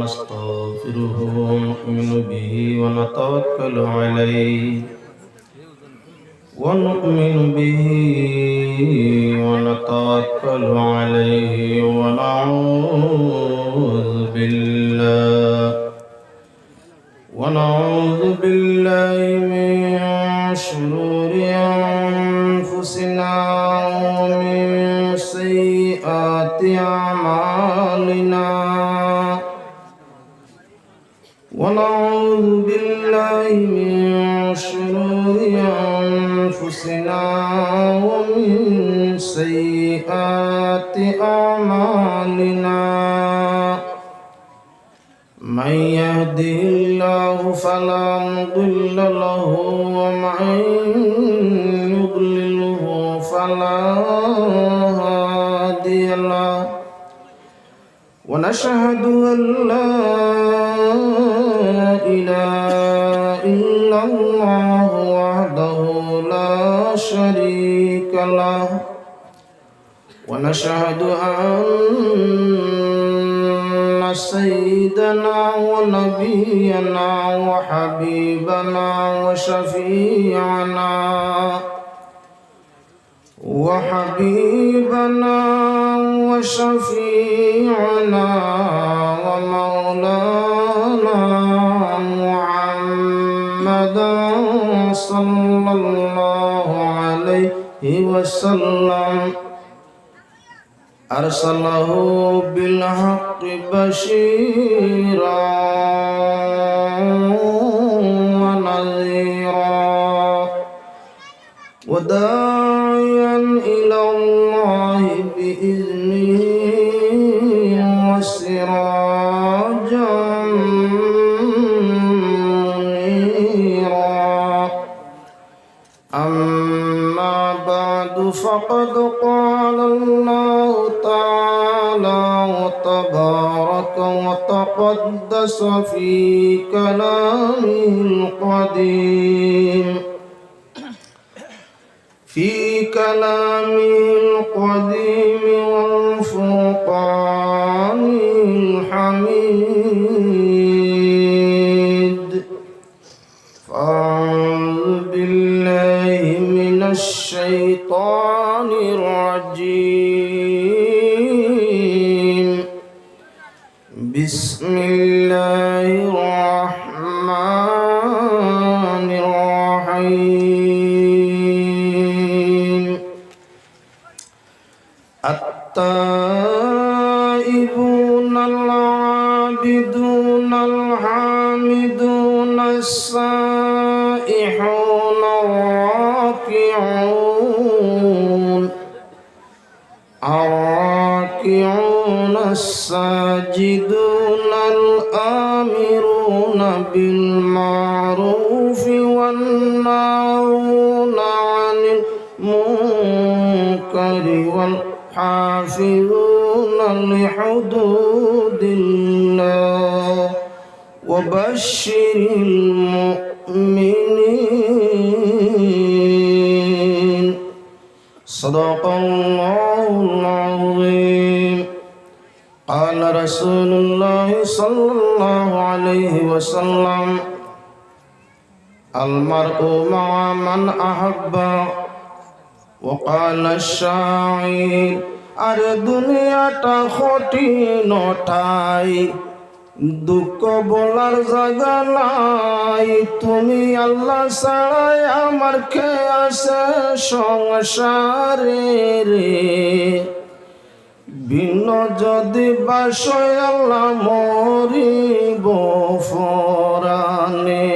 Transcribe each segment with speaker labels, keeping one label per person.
Speaker 1: ونستغفره ونؤمن به ونتوكل عليه ونؤمن به ونتوكل عليه ونعوذ بالله من شرور أنفسنا ومن سيئات أعمالنا ونعوذ بالله من شرور أنفسنا ومن سيئات أعمالنا من يهده الله فلا مضل له ومن يضلله فلا هادي له ونشهد أن لا إله إلا الله وحده لا شريك له ونشهد أن سيدنا ونبينا وحبيبنا وشفيعنا ومولانا محمدا صلى الله عليه وسلم أرسله بالحق بشيرا ونذيرا وداعيا إلى الله بإذنه وسراجا منيرا أما بعد فقد قال الله تعالى وتبارك وتقدس في كلامه القديم والفرقان الحميد فأعوذ بالله من الشيطان الرجيم بسم الله الرحمن الرحيم التائبون العابدون الحامدون السائحون الراكعون الساجدون الآمرون بالمعروف والناهون عن المنكر والحافظون لحدود الله وبشر المؤمنين صدق الله العظيم قال رسول الله صلى الله عليه وسلم المرء مع من أحب وقال الشاعر আরে দুনিয়াটা কঠিন ঠাই দুঃখ বলার জায়গা নাই তুমি আল্লাহ ছাড়াই আমার কে আছে সংসারে রে ভিন্ন যদি বাসয় আল্লাহ মরিব ফরানে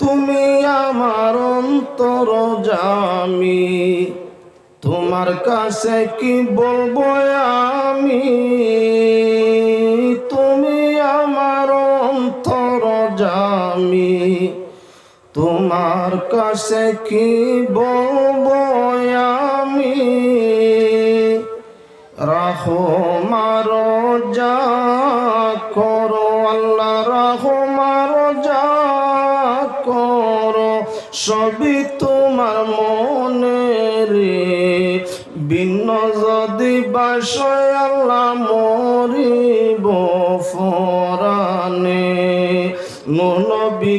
Speaker 1: তুমি আমার অন্তর জামি তোমার কাছে কি বলবো আমি তুমি আমার অন্তর জামি তোমার কাছে কি বলবো আমি রহমার যা করো আল্লাহ রহমার যা করো সবই তোমার মনে রে ভিন্ন যদি বাসয় আল্লাহ মরিব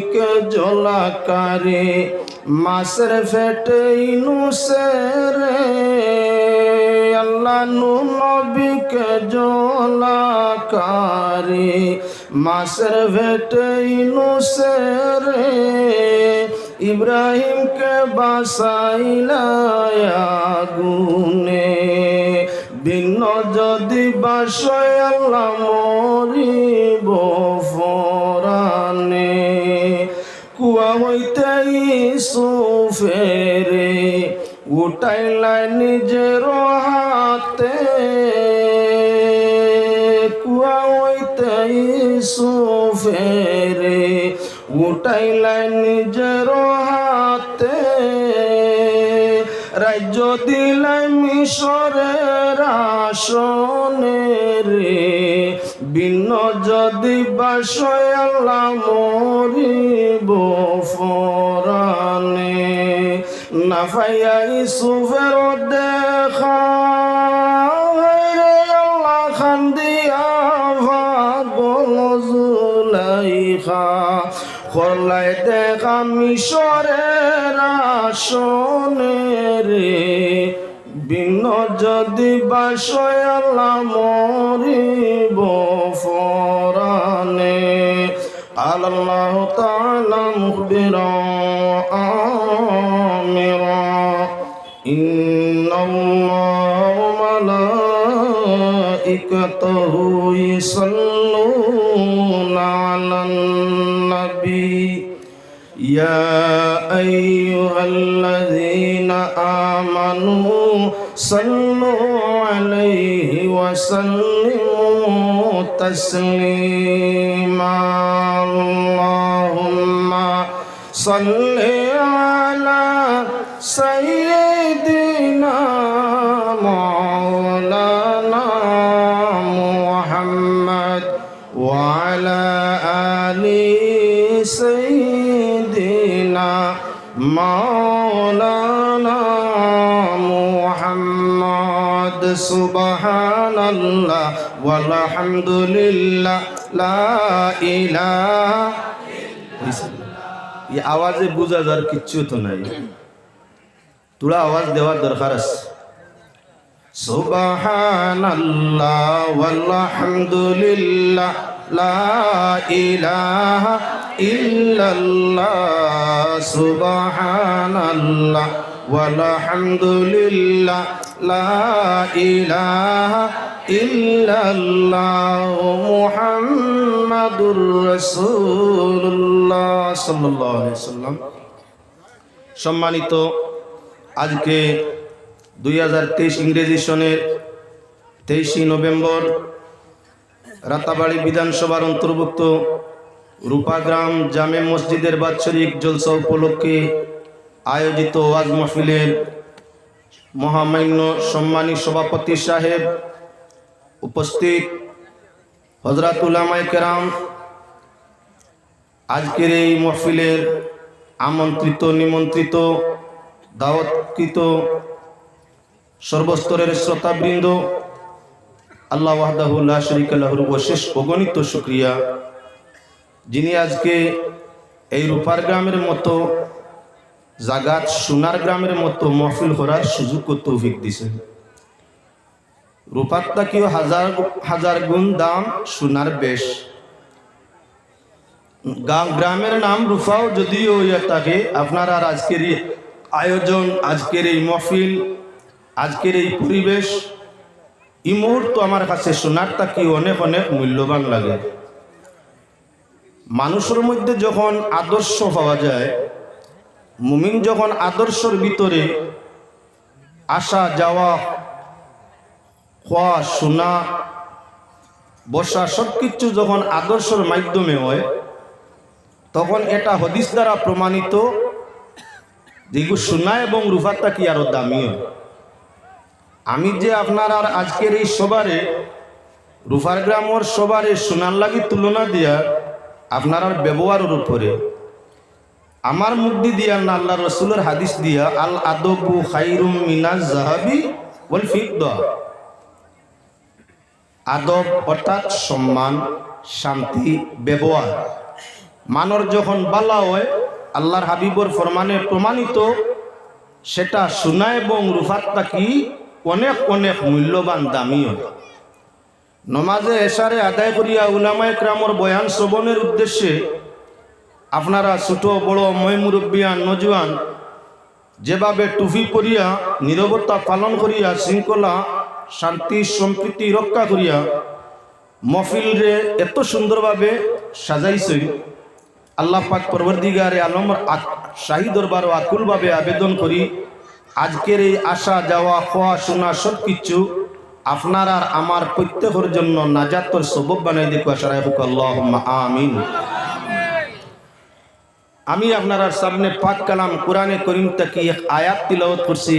Speaker 1: নবীকে জলাকারে মাছের ফেটে ইনুসের আল্লাহ নবীকে জলাকারে মাছের ফেটে ইনুসের ইব্রাহিমকে বাসাইলা আগুনে ভিন্ন যদি বাসয় আল্লাহ মরিব ফরানে কুয়া হইতে ইউসুফেরে উঠাইলাই নিজের হাতে কুয়া হইতে ইউসুফেরে উঠাইলাই নিজের হাতে রাজ্য দিলাই মিশরের আসনে রে ভিন্ন যদি বাসয় আল্লাহ মরিব ফরানে না পাইয়া ইউসুফের দেখা রে আল্লাহ খান দিয়া ভাগল জুলাইখা করলাই দেখা মিশরের আসনে রে ভিন্ন যদি বাসয় আল্লাহ মরিব ফরানে আল্লাহ তাআলা মুখবিরা আমিরা ইন্নাল্লাহ ওয়া মালাইকাতাহু ইউসাল্লুনা আলান নবী ইয়া আইয়ুহাল্লাযীনা আমানু সাল্লু আলাইহি ওয়া সাল্লিমু তাসলিমা আল্লাহুম্মা সাল্লি আলা সাইয়্যিদিনা মাওলানা মুহাম্মদ ওয়া আলা আলি সাইয়্যিদিনা মাওলানা মুহাম্মদ সুবহানাল্লাহ ওয়ালহামদুলিল্লাহ লা ইলাহা ইল্লাল্লাহ। এই আওয়াজে বোঝা যার কিচ্ছু তো নাই, তোরা আওয়াজ দেওয়ার দরকার আছে। সুবহানাল্লাহ ওয়ালহামদুলিল্লাহ লা ইলাহা ইল্লাল্লাহ সুবহানাল্লাহ ওয়ালহামদুলিল্লাহ লা ইলাহা ইল্লাল্লাহ মুহাম্মাদুর রাসূলুল্লাহ সাল্লাল্লাহু আলাইহি ওয়াসাল্লাম। সম্মানিত, আজকে 2023 ইংরেজি সনের 23 নভেম্বর রাতাবাড়ি বিধানসভার অন্তর্ভুক্ত রূপাগ্রাম জামে মসজিদের বাৎসরিক জলসা উপলক্ষে আয়োজিত ওয়াজ মাহফিলের মহামান্য সম্মানী সভাপতি সাহেব, উপস্থিত হযরত উলামায়ে কেরাম, আজকের এই মাহফিলের আমন্ত্রিত নিমন্ত্রিত দাওয়াতকৃত সর্বস্তরের শ্রোতাবৃন্দ, আল্লাহ ওয়াহদাহু লা শারীকা লাহুর অশেষ অগণিত শুকরিয়া, যিনি আজকে এই রূপার গ্রামের মতো জাগাত সোনার গ্রামের মতো মাহফিল করার সুযোগ ও তৌফিক দিয়েছেন। রূপার তাকিও হাজার হাজার গুণ দাম সোনার বেশ। গ্রামের নাম রূপাও যদিও হইয়া থাকে, আপনারা আজকের এই আয়োজন, আজকের এই মাহফিল, আজকের এই পরিবেশ, এই মুহূর্ত আমার কাছে সোনার তাকি অনেক অনেক মূল্যবান লাগে। মানুষের মধ্যে যখন আদর্শ পাওয়া যায়, মুমিন যখন আদর্শের ভিতরে আসা যাওয়া, খাওয়া শোনা বসা সবকিছু যখন আদর্শের মাধ্যমে হয়, তখন এটা হাদিস দ্বারা প্রমাণিত যেগুলো সোনা এবং রূপার তাকি আরো দামি হয়। আমি যে আপনার আর আজকের এই সবারে রূপার গ্রামের সবারে সোনার লাগি তুলনা দিয়া আপনার আর ব্যবহারের উপরে আমার মুক্তি দিয়া না, আল্লাহ রসুলের হাদিস দিয়া, আল আদবু খাইরুম মিনাজ জাহাবি ওয়াল ফিদ্দা। আদব অর্থাৎ সম্মান, শান্তি, ব্যবহার মানর যখন বালা হয় আল্লাহর হাবিবর ফরমানে প্রমাণিত, সেটা সোনা এবং রূপার থাকি অনেক অনেক মূল্যবান দামি হয়। নমাজে এশারে আদায় করিয়া উলামায়ে কেরামর বয়ান শ্রবণের উদ্দেশ্যে আপনারা ছোট বড় ময় মুরব্বিয়ান নজওয়ান যেভাবে টুপি পরিয়া নীরবতা পালন করিয়া শৃঙ্খলা শান্তি সম্প্রীতি রক্ষা করিয়া মহফিলরে এত সুন্দরভাবে সাজাইছে, আল্লাহ পাক পরবর্তীগারে আলমর শাহী দরবার ও আকুলভাবে আবেদন করি আজকের এই আসা যাওয়া খাওয়া শোনা সব কিছু আপনার আর আমার প্রত্যেকের জন্য নাজাতর সবব বানাই দেখো আশারাই হোক আল্লাহুম্মা আমিন। আমি আপনার সামনে পাক কালাম কোরআনে করিম থেকে এক আয়াত তিলাওয়াত করছি।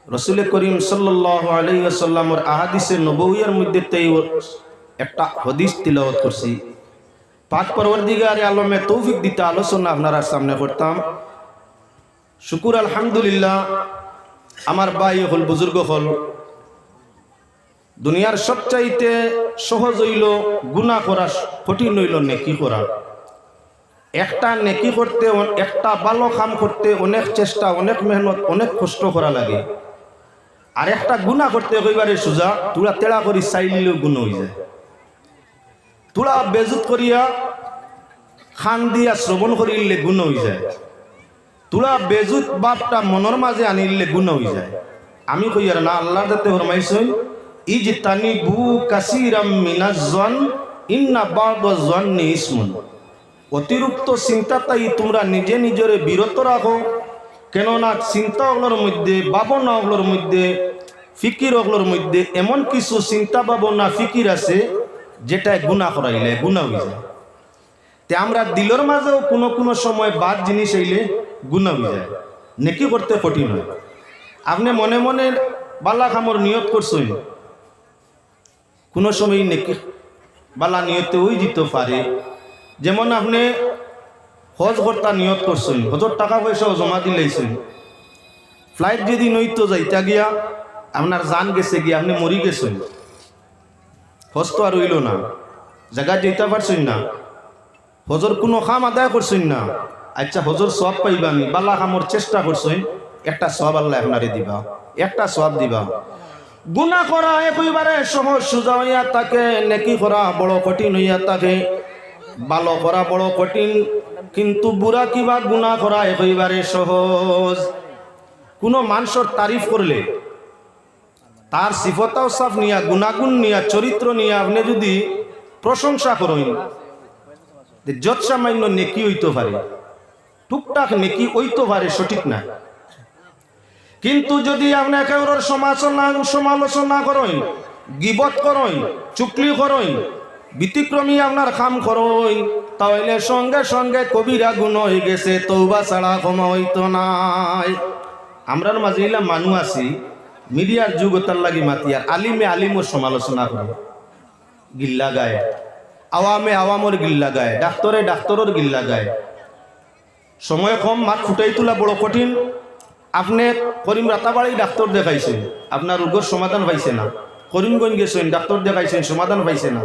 Speaker 1: রসুল করিম সাল্লাল্লাহু আলাইহি ওয়াসাল্লামের আহাদিসে নবওয়ির মধ্যে একটা হাদিস তিলাওয়াত করছি। পাক পরবর্তীগারে আলমে তৌফিক দিতে আলোচনা আপনার সামনে করতাম। শুকুর আলহামদুলিল্লাহ, আমার ভাই হল বুজুর্গ হল, দুনিয়ার সবচাইতে সহজ হইল গুনাহ করা, কঠিন হইল নেকি করা। একটা নেকি করতে, একটা ভালো কাম করতে অনেক চেষ্টা, অনেক মেহনত, অনেক কষ্ট করা লাগে। আর একটা গুনাহ করতে কইবারে সোজা, তুলা তেড়া করি চাইলেও গুনাহ হয়ে যায়। তুলা বেজুত করিয়া খান দিয়া শ্রবণ করিলে গুনাহ হয়ে যায়। তুলা বেজুত বাপটা মনের মাঝে আনিলে গুনাহ হয়ে যায়। আমি কইয়ার না, আল্লাহ যাতে ফরমাইছেন ইজতানিবু কাসীরাম মিনাজ-জন ইন্না বা'দাজ-জন্নি ইসমুন। অতিরিক্ত চিন্তাটাই তোমরা নিজে নিজরে বিরত রাখো, কেননা চিন্তা ওগুলোর মধ্যে, ভাবনা ওগুলোর মধ্যে, ফিকির ওগুলোর মধ্যে এমন কিছু চিন্তা ভাবনা ফিকির আছে যেটাই গুনাহ করাইলে গুনাহ হয়ে যায়। তে আমরা দিলের মাঝেও কোনো কোনো সময় বাদ জিনিস আইলে গুনাহ হয়ে যায়, নেকি করতে কঠিন হয়। আপনি মনে মনে বালা খামর নিয়ত করছেন, কোনো সময় নেকি বালা নিয়তে ওই দিতে পারে। যেমন আপনি হজ কর্তা নিয়ত করছেন, হজর টাকা পয়সাও জমা দিলেছেন, ফ্লাইট যদি নইতো যাইতা গিয়া আপনার জান গেছে গিয়া আপনি মরি গেছেন, হজ তো আর হইল না, জায়গায় যেতে পারছেন না, হজর কোনো কাম আদায় করছেন না। আচ্ছা হজর সব পাইবা, আমি বালা কামর চেষ্টা করছেন, একটা সব আল্লাহ আপনারে দিবা, একটা সব দিবা। গুনাহ করা একইবারে সহজ সোজা হইয়া থাকে, নেকি করা বড় কঠিন হইয়া থাকে। ভালো করা বড় কঠিন, কিন্তু বুড়া কিবা গুনাহ করা একইবারে সহজ। কোনো মানুষের তারিফ করলে তার সিফত সাফ নিয়া, গুণাগুণ নিয়া, চরিত্র নিয়া আপনি যদি প্রশংসা করেন, যত সামান্য নেকি হইতে পারে, টুকটাক নেকি হইতে পারে, সঠিক না। কিন্তু যদি আপনি একেবারে সমালোচনা করেন, গিবত করেন, চুকলি করেন, ব্যতিক্রমী আপনার কাম করেন, তাহলে সঙ্গে সঙ্গে কবিরা গুণ হয়ে গেছে, তওবা ছাড়া ক্ষমা হইতো নাই। আমরার মাঝে এলাম মানুষ আছি, মিডিয়ার যুগতার লাগি মাতিয়ার আলিমে আলিমর সমালোচনা করে, গিল্লা গায়, আওয়ামে আওয়ামর গিল্লা গায়, ডাক্তরে ডাক্তরের গিল্লা গায়। সময় কম, মাঠ ফুটাই তোলা বড় কঠিন। আপনি করিম রাতাবাড়ি ডাক্তার দেখাইছেন, আপনার রোগের সমাধান পাইছে না। করিমগঞ্জ গেছেন, ডাক্তার দেখাইছেন, সমাধান পাইছে না।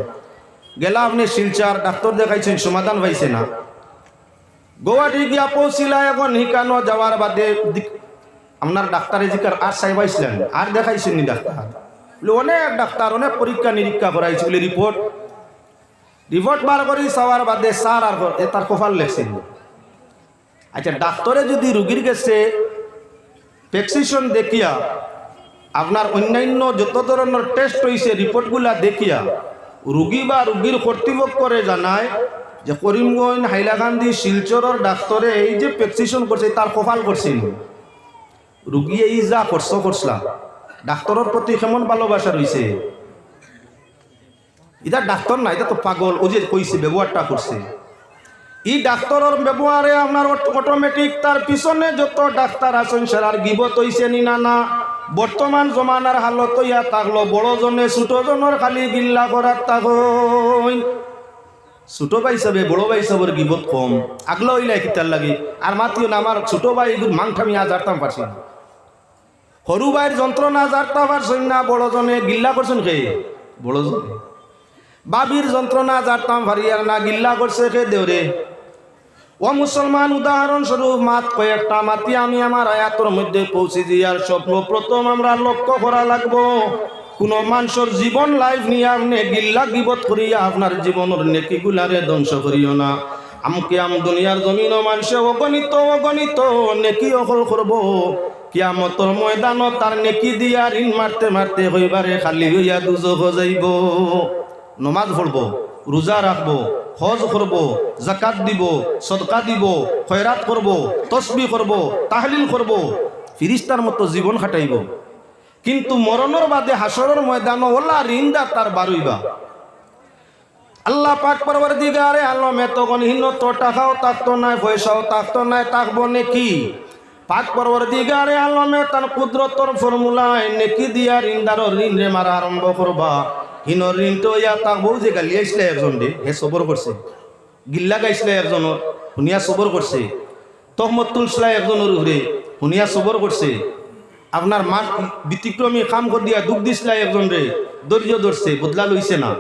Speaker 1: গেলা আপনি শিলচার, ডাক্তার দেখাইছেন, সমাধান পাইছে না। গুয়াহাটি গিয়া পৌঁছিলা, এখন হিকানো যাওয়ার বাদে আপনার ডাক্তারে জিকার আর চাইবাইছিলেন, আর দেখাইছেন নি ডাক্তার? অনেক ডাক্তার অনেক পরীক্ষা নিরীক্ষা করাইছে বলে রিপোর্ট বার করি চাওয়ার বাদে স্যার আর তার কপাল লেখছেন। আচ্ছা ডাক্তারে যদি রুগীর কাছে প্রেসক্রিপশন দেখিয়া, আপনার অন্যান্য যত ধরনের টেস্ট হয়েছে রিপোর্টগুলা দেখিয়া রুগী বা রুগীর কর্তৃপক্ষরে জানায় যে করিমগঞ্জ, হাইলাকান্দি, শিলচরের ডাক্তারে এই যে প্রেসক্রিপশন করছে তার কপাল করছেন। রুগী এই যা করছলা, ডাক্তারের প্রতি কেমন ভালোবাসা রয়েছে। এটা ডাক্তার না, এটা তো পাগল, ও যে কইছে ব্যবহারটা করছে। এই ডাক্তারের ব্যবহারে আপনার অটোমেটিক তার পিছনে যত ডাক্তার আছেন সেরার গিবত হইছে নি না। বর্তমান জমানার হালত ইয়া থাকলো, বড়জনে ছোটজনের খালি গিল্লা করার থাকই। ছোট ভাই হিসাবে বড় ভাই হিসাবের গিবত কম, আগলো হইলে কিতার লাগে। আর মাতিও না, আমার ছোট ভাই এগুলো মাংঠামি আজ জারতাম পারছি না, সরু ভাইয়ের যন্ত্রণা জারতা পারছেন না, বড়জনে গিল্লা করছেন কে? বড়জনে। বাবির যন্ত্রণা জারতাম পারি আর না, গিল্লা করছে কে? দেওরে। ও মুসলমান, উদাহরণস্বরূপ মাত কয়েকটা মাতি আমি আমার আয়াতের মধ্যে পৌঁছে দিয়ার স্বপ্ন প্রথম আমরা লক্ষ্য করা লাগবো। কোন মানুষের জীবন লাইফ নিয়ে আপনি গিল্লা গিবত করিয়া আপনার জীবনের নেকিগুলারে ধ্বংস করিও না। আমকে আম দুনিয়ার জমিন মানুষে অগণিত অগণিত নেকি অকল করব, কিয়ামতর ময়দান তার নেকি দিয়া ঋণ মারতে মারতে হইবারে খালি হইয়া দুজখ যাইব। নমাজ পড়বো, রোজা রাখবো, হজ করব, জাকাত দিব, সদকা দিব, খয়রাত করব, তসবিহ করব, তাহলিল করব, ফিরিস্তার মতো জীবন খাটাইব। কিন্তু মরণের বাদে হাসরের ময়দান ওলা ঋণদা তার বারুইবা। আল্লাহ পাক পরওয়ারদিগারে আলমে তখন হীন তো টাকাও থাকতো নাই, পয়সাও থাকতো নাই, থাকবো নেকি? পাক পরওয়ারদিগারে আলমে তার কুদরতর ফর্মুলায় নেকি দিয়া ঋণদার ঋণ রে মারা আরম্ভ করবা। হিনর ঋণ তো ইয়া থাকবো। যে গালি আসলে একজন রে হে সবর করছে, গিল্লা গাইছিল একজনের শুনিয়া সবর করছে, তহমত তুলছিল একজনের উপরে শুনিয়া সবর করছে, আপনার মান ব্যতিক্রমী কাম করে দিয়া দুঃখ দিছিল একজন রে ধৈর্য ধরছে, বদলা লইছে না।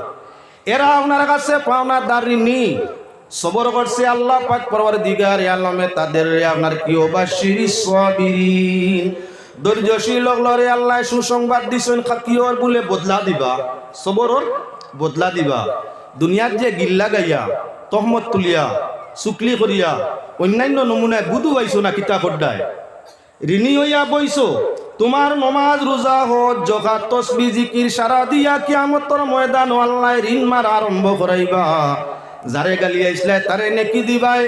Speaker 1: এরা আপনার কাছে পাওনার দাঁড়ি নি সবর করছে। আল্লাহ পাক পরওয়ারদিগারে আলমে তাদের আপনার কি ওবাশিরিস সাবিরিন, ধৈর্যশীল লরে আল্লাহ সুসংবাদ দিছেন কিওর বলে বদলা দিবা, সবরর বদলা দিবা। দুনিয়ার যে গিল্লা গাইয়া তহমত তুলিয়া চুকলি করিয়া অন্যান্য নমুনায় বুধু আইছো না কিতা কড্ডায় ঋণী হইয়া বইছো। তোমার নমাজ রোজা হজ জাকাত তসবিহ জিকির সারা দিয়া কিয়ামতের ময়দান আল্লাহ ঋণ মার আরম্ভ করাইবা। যারে গালি আইসলাই তারে নেকি দিবাই,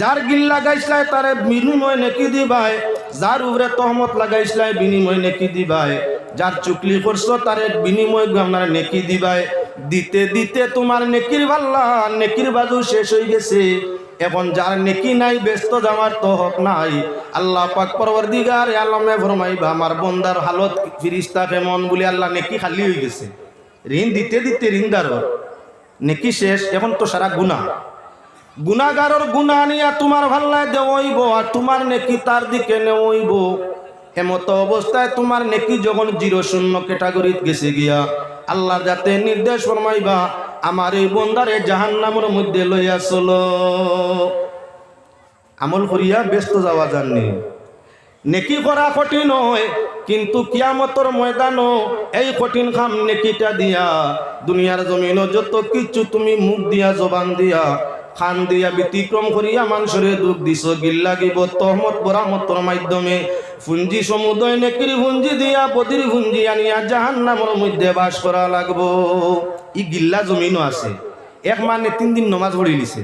Speaker 1: যার গিল্লা গাইসলাই তারে বিনিময় নেকি দিবাই, যার উপরে তহমত লাগাইসলাই বিনিময় নেকি দিবাই, যার চুকলি করছো তারে বিনিময় আপনার নেকি দিবাই। দিতে দিতে তোমার নেকির পাল্লা নেকির বাজু শেষ হয়ে গেছে। এখন যার নেকি নাই ব্যস্ত যাওয়ার তো হক নাই। আল্লাহ পাক পরওয়ারদিগার আলমে ফরমাইবা আমার বন্দার হালত ফিরিস্তা কেমন বলে আল্লাহ নেকি খালি হয়ে গেছে। ঋণ দিতে দিতে ঋণদারর নেকি শেষ, এখন তো সারা গুনাহ। গুনাহগারর গুনাহ নিয়া তোমার ভাল্লায় দেওয়াইব আর তোমার নেকি তার দিকে নেওয়াইব। এমত অবস্থায় তোমার নেকি যখন 0 ক্যাটাগরিত গেছে গিয়া আল্লাহর যাতে নির্দেশ ফরমাইবা আমার এই বন্দারে জাহান্নামের মধ্যে লইয়া চলো। আমল করিয়া ব্যস্ত যাওয়া জাননি, নেকি করা কঠিন হয়, কিন্তু কিয়ামতের ময়দানও এই কঠিন কাম নেকিটা দিয়া দুনিয়ার জমিনও যত কিছু তুমি মুখ দিয়া জবান দিয়া খান দিয়া ব্যতিক্রম করিয়া মানুষের দুঃখ দিছ, গিল্লা গিবত তহমত বরামতর মাধ্যমে ফুঞ্জি সমুদয় নেকির ফুঞ্জি দিয়া বদির ফুঞ্জি আনিয়া জাহান্নামের মধ্যে বাস করা লাগবো। ই গিল্লা জমিনও আছে, এক মানে 3 দিন নমাজ পড়ি নিছে,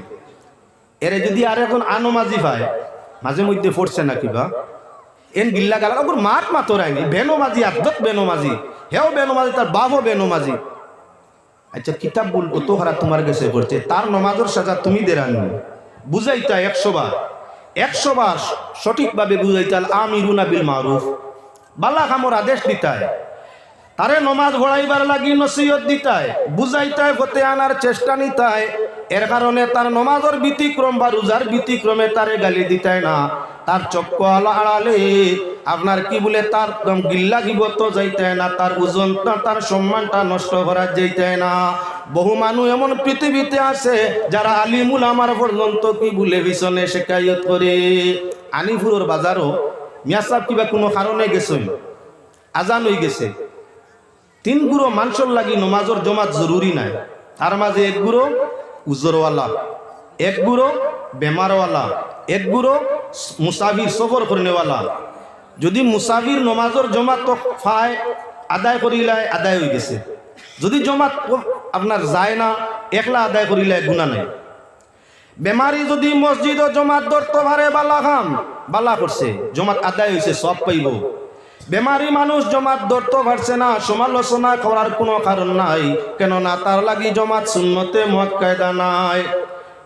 Speaker 1: এরে যদি আর এখন আনমাজি পায় মাঝে মধ্যে পড়ছে না কিবা এন গিল্লা গালা ওপর মাত মাতরায়নি বেনমাজি আদত বেনমাজি, হেও বেনমাজি তার বাপও বেনমাজি। আচ্ছা কিতাব বল কত হারা তোমার কাছে পড়ছে, তার নমাজের সাজা তুমি দেরাননি। বুঝাইতা 100 বার সঠিকভাবে বুঝাইতা আমিরুনা বিল মারুফ, বালা কামর আদেশ দিতায়, তারে নমাজ পড়াইবার লাগি নসিহত দিতায়, বুঝাইতায়, ফতে আনার চেষ্টা নিতায়। এর কারণে তার নমাজের ব্যতিক্রম বা রোজার ব্যতিক্রমে তারে গালি দিতায় না, তার চক্ক আড়ালে আপনার কি বলে তার গিল্লা গিবত যাইতায় না, তার ওজনটা তার সম্মানটা নষ্ট করা যাইতায় না। বহু মানুষ এমন পৃথিবীতে আছে যারা আলিমুল আমার পর্যন্ত কি বলে পিছনে শেখায়ত করে। আনিপুরের বাজারও মিয়া সাহেব কিবা কোনো কারণে গেছে, আজান হয়ে গেছে, 3 গুরো মানুষের লাগি নমাজের জমাত জরুরি নাই। তার মাঝে 1 গুরো উজরওয়ালা, 1 গুরো বেমারওয়ালা, 1 গুরো মুসাফির সফর করেনেওয়ালা। যদি মুসাফির নমাজের জমাত তো ফায় আদায় করিলায় আদায় হয়ে গেছে, যদি জমাত আপনার যায় না একলা আদায় করিলায় গুনাহ নাই। বেমারি যদি মসজিদ ও জমাত ধরতে পারে বালা খাম বালা করছে, জমাত আদায় হয়েছে সব পাইব। বেমারি মানুষ জমাত ধরতে পারছে না, সমালোচনা করার কোনো কারণ নাই, কেননা তার লাগি জমাত সুন্নতে মুআক্কাদা নাই।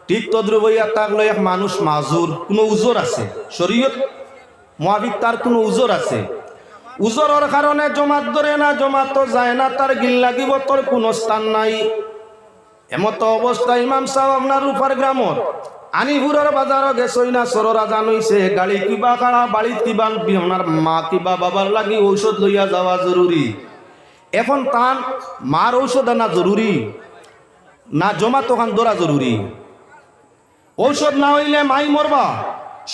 Speaker 1: ঠিক তদ্রুপ হইয়া থাকলে এক মানুষ মাজুর, কোনো উজর আছে শরীয়ত মুআফিক, তার কোনো উজর আছে, উজরের কারণে জমাত ধরে না, জমাত তো যায় না, তার গিল্লা গিবতর কোনো স্থান নাই। এমত অবস্থায় ইমাম সাহেব আপনার রূপার গ্রামর আনিপুরের বাজারও গেছই না, সরর আজান হইছে, গাড়ি কিবা কাড়া বাড়িত কিবা আপনার মা কিবা বাবার লাগি ঔষধ লইয়া যাওয়া জরুরি। এখন তান মার ঔষধ আনা জরুরি না জমা তখন ধরা জরুরি? ঔষধ না হইলে মাই মরবা,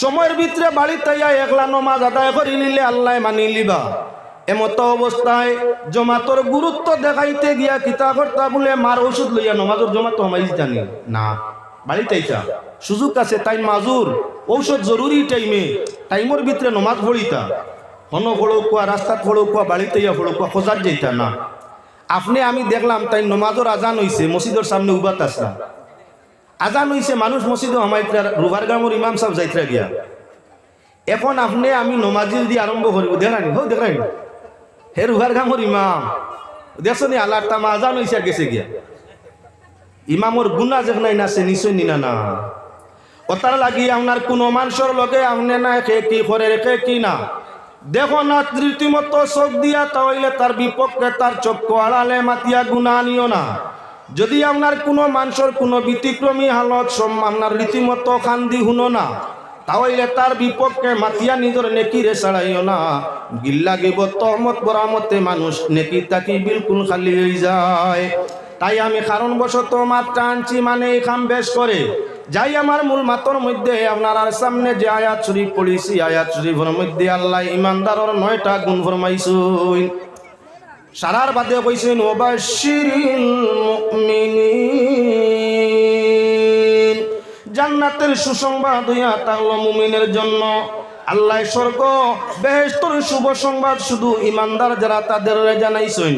Speaker 1: সময়ের ভিতরে বাড়িতে একলা নমাজ আদায় করি নিলে আল্লাহ মানি লিবা। এমতো অবস্থায় জমাতর গুরুত্ব দেখাইতে গিয়া কিতা কর্তা বলে মার ঔষধ লইয়া নমাজের জমাত হমাইজ জানি না, বাড়িতে সুযোগ আছে তাই মাজুর ঔষধ জরুরি টাইমের ভিতরে নমাজ পড়িতা, হন ফড়কুয়া রাস্তাত ফড়কুয়া বাড়িতে ফড়কুয়া খোঁজার যেতা না। আপনি আমি দেখলাম তাই নমাজের আজান হইছে, মসজিদের সামনে উবাত আসলাম, আজান হইছে, মানুষ মসজিদে হমাইত্রা রুভার গ্রামের ইমাম সাহেব যাইত্রা গিয়া। এখন আপনি আমি নমাজিল দিয়ে আরম্ভ করিব, দেখানি হোক দেখানি হে রুভার গ্রামের ইমাম দেখছো নি আল্লাহ তামা আজান হইছে গেছে গিয়া। ইমামর গুণা যেখানে নাছে নিশ্চয় নিনা না, ওতার লাগি আপনার কোনো মানুষের লগে আপনি না খে কি করে রেখে কি না দেখো না রীতিমতো চোখ দিয়া, তাহলে তার বিপক্ষে তার চক্ষু আড়ালে মাতিয়া গুণা নিও না। যদি আপনার কোনো মানুষের কোনো ব্যতিক্রমী হালত আপনার রীতিমতো খান্দি শুনো না, তাহলে তার বিপক্ষে মাতিয়া নিজের নেকি রে ছাড়াইও না। গিল্লা গিব তহমত বরামতে মানুষ নেকি তাকি বিলকুল খালি হয়ে যায়। তাই আমি কারণবশত মাত্রা আনছি, মানে এই কাম বেশ করে যাই। আমার মূল মাতর মধ্যে আপনার সামনে যে আয়াত শরীফ পড়িছি, আয়াত শরীফের মধ্যে আল্লাহ ইমানদারের 9টা গুণ ফরমাইছেন। সারার বাদে কইছেন ওয়াবাশশিরিল মুমিনিন, জান্নাতের সুসংবাদ হইয়া থাকলো মুমিনের জন্য। আল্লাহ স্বর্গ বেহেশতের শুভ সংবাদ শুধু ইমানদার যারা তাদের জানাইছেন।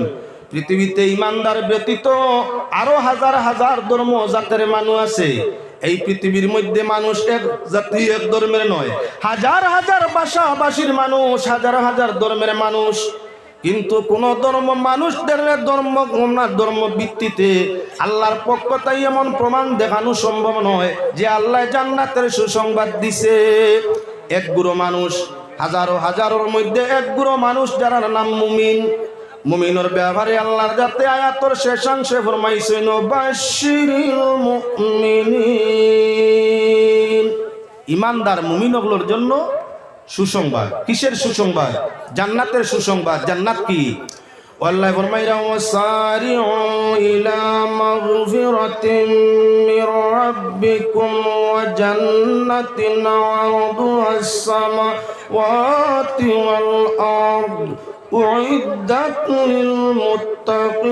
Speaker 1: পৃথিবীতে ইমানদার ব্যতীত আরো হাজার হাজার ধর্ম জাতের মানুষ আছে। এই পৃথিবীর মধ্যে মানুষ এক জাতি এক ধর্মের নয়, হাজার হাজার ভাষাভাষীর মানুষ, হাজার হাজার ধর্মের মানুষ। কিন্তু কোন ধর্ম মানুষদের ধর্ম ভিত্তিতে আল্লাহর পক্ষ তাই এমন প্রমাণ দেখানো সম্ভব নয় যে আল্লাহ জান্নাতের সুসংবাদ দিছে। এক গুরু মানুষ, হাজারো হাজারের মধ্যে এক গুরু মানুষ যার নাম মুমিন। মুমিনের ব্যাপারে আল্লাহর যাতে আয়াতর শেষাংশে ফরমাইছেন ওয়াবাশশিরিল মুমিনিন, ইমানদার মুমিনগুলোর জন্য সুসংবাদ। কিসের সুসংবাদ? জান্নাতের সুসংবাদ। জান্নাত কি? আল্লাহ ফরমাইরা ওয়াসারিউ ইলা মাগফিরাতিম মির রাব্বিকুম ওয়া জান্নাতিন আরদুহাস সামাওয়াতি ওয়াল আরদ উইদ্দাত লিল মুত্তাকিন।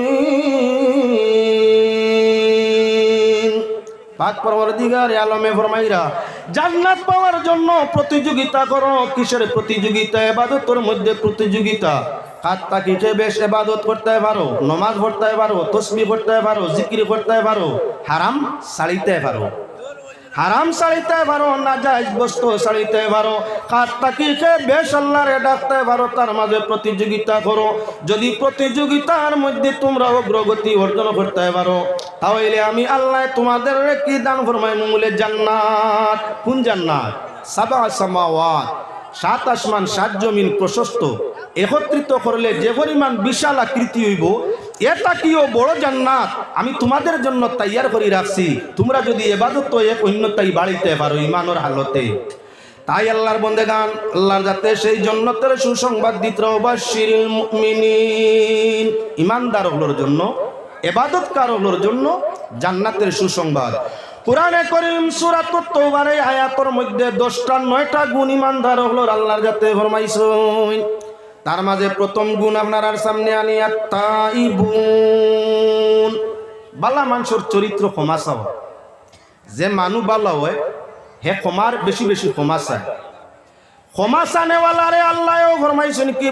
Speaker 1: পাক পরওয়ারদিগার আলমে ফরমাইরা জান্নাত পাওয়ার জন্য প্রতিযোগিতা করো। কিসের প্রতিযোগিতা? ইবাদতের মধ্যে প্রতিযোগিতা। হাত তাকিয়ে বেশ ইবাদত করতে পারো, নামাজ পড়তে পারো, তাসবিহ পড়তে পারো, জিকির করতে পারো, হারাম ছাড়িতে পারো, হারাম ছাড়িতে পারো, নাজায়েজ বস্তু ছাড়িতে পারো, হাত তাকিয়ে বেশ আল্লাহরে ডাকতে পারো। তার মাঝে প্রতিযোগিতা করো। যদি প্রতিযোগিতার মধ্যে তোমরা অগ্রগতি অর্জন করতে পারো, তাহলে আমি আল্লাহ তোমাদের কি দান ফরমাই? মূলে জান্নাত। কোন জান্নাত? সাবা সামাওয়াত, 7 আসমান 7 জমিন প্রশস্ত একত্রিত করলে যে পরিমাণ বিশাল আকৃতি হইব, এটা কিও বড় জান্নাত আমি তোমাদের জন্য তৈয়ার করে রাখছি। তোমরা যদি ইবাদত এক অন্যতাই বাড়িতে পারো ইমানের হালতে। তাই আল্লাহর বন্দেগান, আল্লাহর যাতে সেই জান্নাতের সুসংবাদ দিতে ওয়াবাশশিরিল মুমিনিন, ইমানদারগুলোর জন্য, ইবাদতকারগুলোর জন্য জান্নাতের সুসংবাদ। কুরআনে কারীম সূরাতুত তাওবার আয়াতের মধ্যে 10টা 9টা গুণ ইমানদারগুলোর আল্লাহর যাতে ফরমাইছেন। তার মাঝে প্রথম গুণ আপনার সামনে আনি আত-তাইবুন, বালা মানুষের চরিত্র ক্ষমা চাওয়া। যে মানুষ বালা হয় হে ক্ষমার বেশি বেশি ক্ষমা চায়। ক্ষমা চানেওয়ালারে আল্লাহও ফরমাইছেন কি